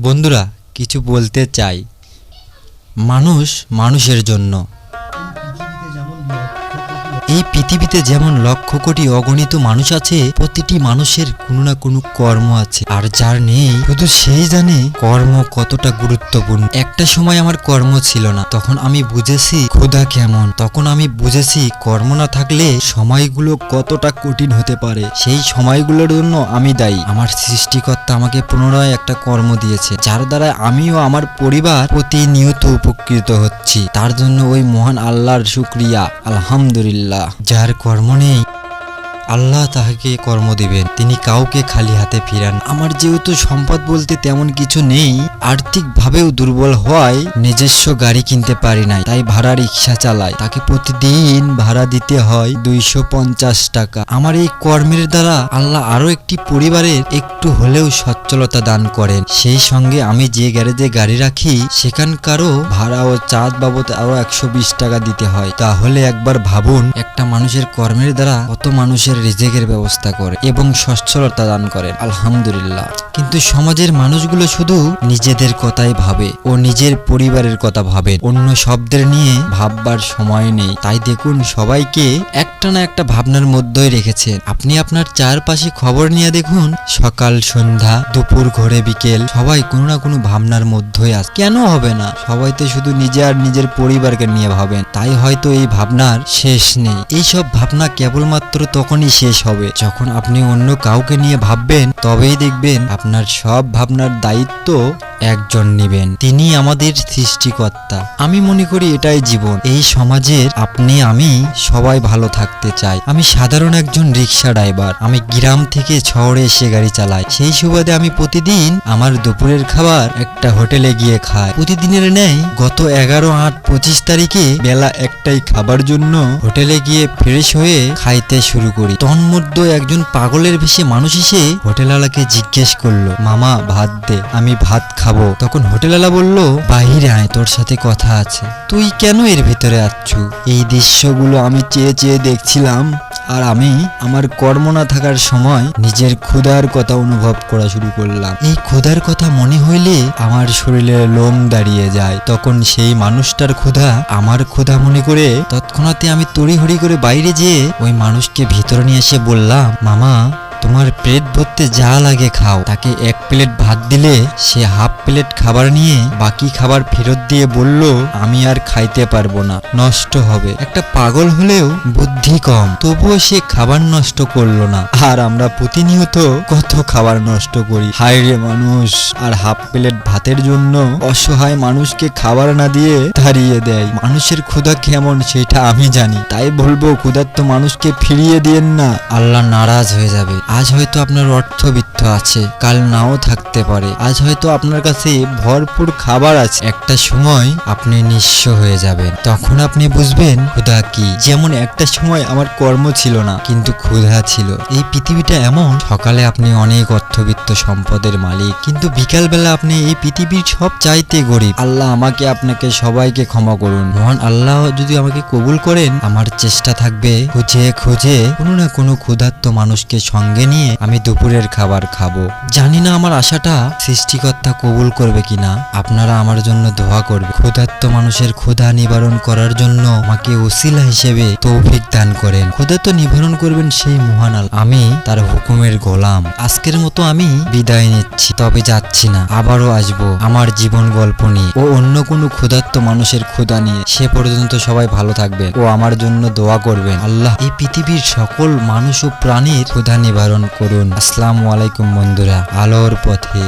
বন্ধুরা কিছু বলতে চাই। মানুষ মানুষের জন্য। এই পৃথিবীতে যেমন লক্ষ কোটি অগণিত মানুষ আছে, প্রতিটি মানুষের কোনো না কোনো কর্ম আছে, আর যার নেই শুধু সেই জানে কর্ম কতটা গুরুত্বপূর্ণ। একটা সময় আমার কর্ম ছিল না, তখন আমি বুঝেছি ক্ষুধা কেমন। তখন আমি বুঝেছি কর্ম না থাকলে সময়গুলো কতটা কঠিন হতে পারে। সেই সময়গুলোর জন্য আমি দায়ী। আমার সৃষ্টিকর্তা আমাকে পুনরায় একটা কর্ম দিয়েছে, যার দ্বারা আমিও আমার পরিবার প্রতিনিয়ত উপকৃত হচ্ছি। তার জন্য ওই মহান আল্লাহর শুকরিয়া, আলহামদুলিল্লাহ। যার কর্ম নেই আল্লাহ তাহাকে কর্ম দিবেন, তিনি কাউকে খালি হাতে ফিরান। আমার যেহেতু সম্পদ বলতে তেমন কিছু নেই, আর্থিকভাবেও দুর্বল হওয়ায় নিজস্ব গাড়ি কিনতে পারি নাই, তাই ভাড়া রিক্সা চালাই। তাকে প্রতিদিন ভাড়া দিতে হয় 250 টাকা। আমার এই কর্মের দ্বারা আল্লাহ আরো একটি পরিবারের একটু হলেও সচ্ছলতা দান করেন। সেই সঙ্গে আমি যে গ্যারেজে গাড়ি রাখি সেখানকারও ভাড়া ও চার্জ বাবদ আরো 120 টাকা দিতে হয়। তাহলে একবার ভাবুন, একটা মানুষের কর্মের দ্বারা কত মানুষের রিজেকের ব্যবস্থা করে এবং সচ্ছলতা দান করেন, আলহামদুলিল্লাহ। কিন্তু সমাজের মানুষগুলো শুধু নিজেদের কথাই ভাবে ও নিজের পরিবারের কথা ভাবে, অন্য শব্দের নিয়ে ভাববার সময় নেই। তাই দেখুন, সবাইকে একটা না একটা ভাবনার মধ্যেই রেখেছেন। আপনি আপনার চারপাশে খবর নিয়ে দেখুন, সকাল সন্ধ্যা দুপুর ঘরে বিকেল সবাই কোনো না কোনো ভাবনার মধ্যেই আছে। কেন হবে না? সবাই তো শুধু নিজে আর নিজের পরিবারকে নিয়ে ভাবেন, তাই হয়তো এই ভাবনার শেষ নেই। এইসব ভাবনা কেবলমাত্র তখনই শেষ হবে যখন আপনি অন্য কাউকে নিয়ে ভাববেন। তবেই দেখবেন আপনার সব ভাবনার দায়িত্ব একজন নেবেন, তিনি আমাদের সৃষ্টিকর্তা। আমি মনে করি এটাই জীবন। এই সমাজের আপনি আমি সবাই ভালো থাকতে চাই। আমি সাধারণ একজন রিক্সা ড্রাইভার। আমি গ্রাম থেকে শহরে এসে গাড়ি চালাই। সেই সুবাদে আমি প্রতিদিন আমার দুপুরের খাবার একটা হোটেলে গিয়ে খাই। প্রতিদিনের ন্যায় গত 11/8/25 তারিখে বেলা 1টায় খাবার জন্য হোটেলে গিয়ে ফ্রেশ হয়ে খাইতে শুরু করি। তন্মধ্যে একজন পাগলের বেশি মানুষ এসে হোটেলওয়ালাকে জিজ্ঞেস করলো, মামা ভাত দে, আমি ভাত খাবো। তখন হোটেলওয়ালা বলল, বাহিরে আয়, তোর সাথে কথা আছে। তুই কেন এর ভিতরে আছু? এই দৃশ্যগুলো আমি চেয়ে চেয়ে দেখছিলাম, আর আমি আমার কর্ম না থাকার সময় নিজের ক্ষুধার কথা অনুভব করা শুরু করলাম। এই ক্ষুধার কথা মনে হইলে আমার শরীরে লোম দাঁড়িয়ে যায়। তখন সেই মানুষটার ক্ষুধা আমার ক্ষুধা মনে করে তৎক্ষণাৎ আমি তড়িঘড়ি করে বাইরে যেয়ে ওই মানুষকে ভিতরে নিয়ে এসে বললাম, মামা তোমার পেট ভরতে যা লাগে খাও। তাকে 1 প্লেট ভাত দিলে সে হাফ প্লেট খাবার নিয়ে বাকি খাবার ফেরত দিয়ে বলল, আমি আর খাইতে পারবো না, নষ্ট হবে। একটা পাগল হলেও বুদ্ধি কম, তবুও সে খাবার নষ্ট করলো না। আর আমরা প্রতিনিয়ত কত খাবার নষ্ট করি। হায় রে মানুষ! আর হাফ প্লেট ভাতের জন্য অসহায় মানুষকে খাবার না দিয়ে তাড়িয়ে দেয়। মানুষের ক্ষুধা কেমন সেটা আমি জানি, তাই বলবো ক্ষুধার্ত মানুষকে ফিরিয়ে দিয়েন না, আল্লাহ নারাজ হয়ে যাবে। আজ হয়তো আপনার অর্থবিত্ত আছে, কাল নাও থাকতে পারে। আজ হয়তো আপনার কাছে ভরপুর খাবার আছে, একটা সময় আপনি নিঃস্ব হয়ে যাবেন। তখন আপনি বুঝবেন ক্ষুধা কি। যেমন একটা সময় আমার কর্ম ছিল না, কিন্তু ক্ষুধা ছিল। এই পৃথিবীটা এমন, সকালে আপনি অনেক অর্থবিত্ত সম্পদের মালিক, কিন্তু বিকালবেলা আপনি এই পৃথিবীর সব চাইতে গরিব। আল্লাহ আমাকে আপনাকে সবাইকে ক্ষমা করুন। মহান আল্লাহ যদি আমাকে কবুল করেন, আমার চেষ্টা থাকবে খুঁজে খুঁজে কোনো না কোনো ক্ষুধার্ত মানুষকে সঙ্গে নিয়ে আমি দুপুরের খাবার খাবো। জানি না আমার আশাটা সৃষ্টিকর্তা কবুল করবে কিনা। আপনারা আমার জন্য দোয়া করবে। ক্ষুধার্ত মানুষের ক্ষুধা নিবারণ করার জন্য আমাকে ওসিলা হিসেবে তৌফিক দান করেন। ক্ষুধা তো নিবারণ করবেন সেই মহান আল্লাহ। আমি তার হুকুমের গোলাম। আজকের মতো আমি বিদায় নিচ্ছি, তবে যাচ্ছি না, আবারও আসবো আমার জীবন গল্প নিয়ে ও অন্য কোনো ক্ষুধার্ত মানুষের ক্ষুধা নিয়ে। সে পর্যন্ত সবাই ভালো থাকবেন ও আমার জন্য দোয়া করবেন। আল্লাহ এই পৃথিবীর সকল মানুষ ও প্রাণীর ক্ষুধা নিবারণ করুন। আসসালামু আলাইকুম বন্ধুরা, আলোর পথে।